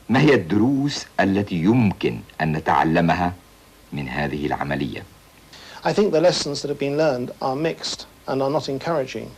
ما هي الدروس التي يمكن أن نتعلمها من هذه العملية؟ I think the lessons that have been learned are mixed and are not encouraging.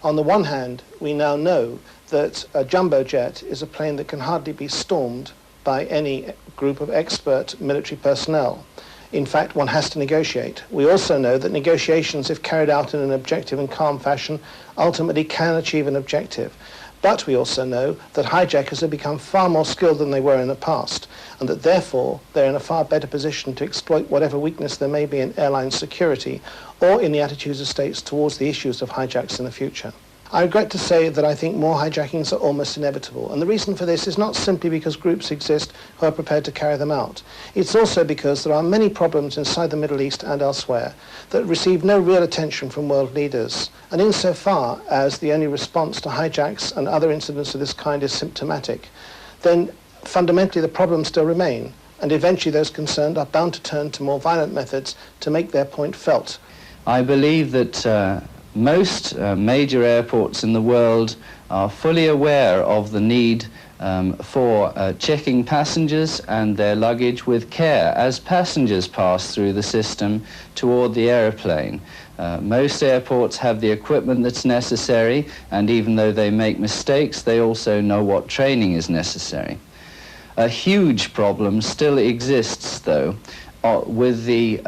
On the one hand, we now know that a jumbo jet is a plane that can hardly be stormed by any group of expert military personnel. In fact, one has to negotiate. We also know that negotiations, if carried out in an objective and calm fashion, ultimately can achieve an objective. But we also know that hijackers have become far more skilled than they were in the past, and that therefore they're in a far better position to exploit whatever weakness there may be in airline security or in the attitudes of states towards the issues of hijacks in the future. I regret to say that I think more hijackings are almost inevitable, and the reason for this is not simply because groups exist who are prepared to carry them out. It's also because there are many problems inside the Middle East and elsewhere that receive no real attention from world leaders, and insofar as the only response to hijacks and other incidents of this kind is symptomatic, then fundamentally the problems still remain, and eventually those concerned are bound to turn to more violent methods to make their point felt. I believe that most major airports in the world are fully aware of the need for checking passengers and their luggage with care as passengers pass through the system toward the aeroplane. Most airports have the equipment that's necessary, and even though they make mistakes, they also know what training is necessary. A huge problem still exists, though, with the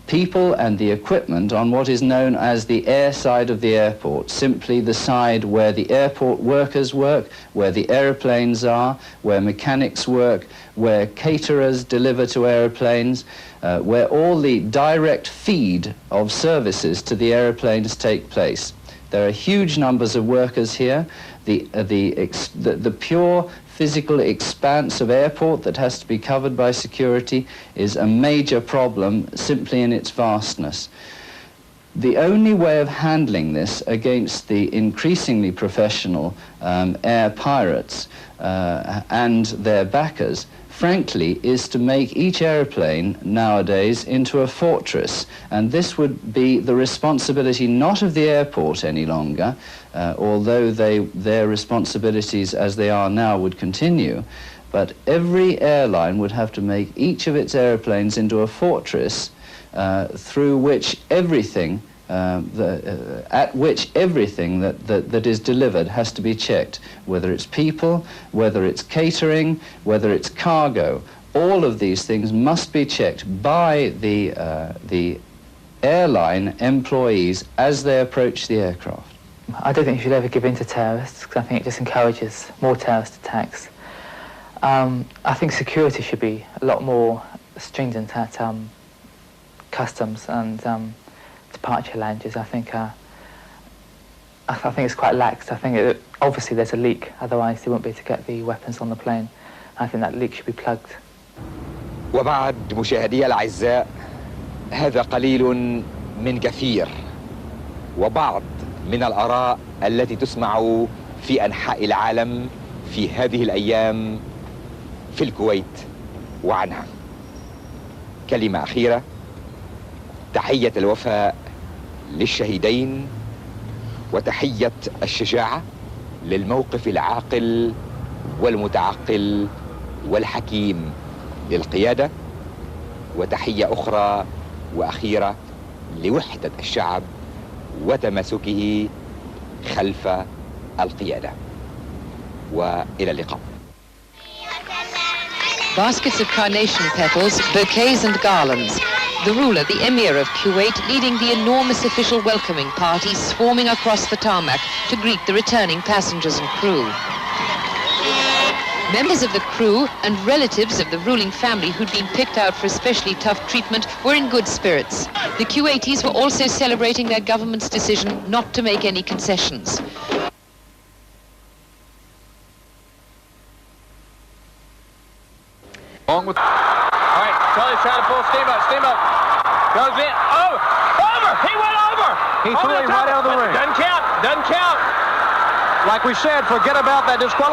people and the equipment on what is known as the air side of the airport, simply the side where the airport workers work, where the aeroplanes are, where mechanics work, where caterers deliver to aeroplanes, where all the direct feed of services to the aeroplanes take place. There are huge numbers of workers here. The pure physical expanse of airport that has to be covered by security is a major problem simply in its vastness. The only way of handling this against the increasingly professional air pirates and their backers, frankly, is to make each aeroplane nowadays into a fortress, and this would be the responsibility not of the airport any longer, although their responsibilities as they are now would continue, but every airline would have to make each of its airplanes into a fortress through which everything at which everything that is delivered has to be checked, whether it's people, whether it's catering, whether it's cargo. All of these things must be checked by the airline employees as they approach the aircraft. I don't think you should ever give in to terrorists, because I think it just encourages more terrorist attacks. I think security should be a lot more stringent at customs and departure lounges. I think it's quite lax. I think obviously there's a leak, otherwise they won't be able to get the weapons on the plane. I think that leak should be plugged. وبعد مشاهدي الأعزاء، هذا قليل من كثير وبعض من الآراء التي تسمع في أنحاء العالم في هذه الأيام في الكويت وعنها. كلمة أخيرة، تحية الوفاء للشهيدين وتحية الشجاعة للموقف العاقل والمتعقل والحكيم للقيادة، وتحية أخرى وأخيرة لوحدة الشعب وتماسكه خلف القيادة. وإلى اللقاء. Baskets of carnation petals, bouquets and garlands. The ruler, the Emir of Kuwait, leading the enormous official welcoming party swarming across the tarmac to greet the returning passengers and crew. Members of the crew and relatives of the ruling family who'd been picked out for especially tough treatment were in good spirits. The Kuwaitis were also celebrating their government's decision not to make any concessions. All right, Charlie's trying to pull steam up. Goes in. Oh, over! He went over! He threw him right out of the ring. Doesn't count. Like we said, forget about that disqualification.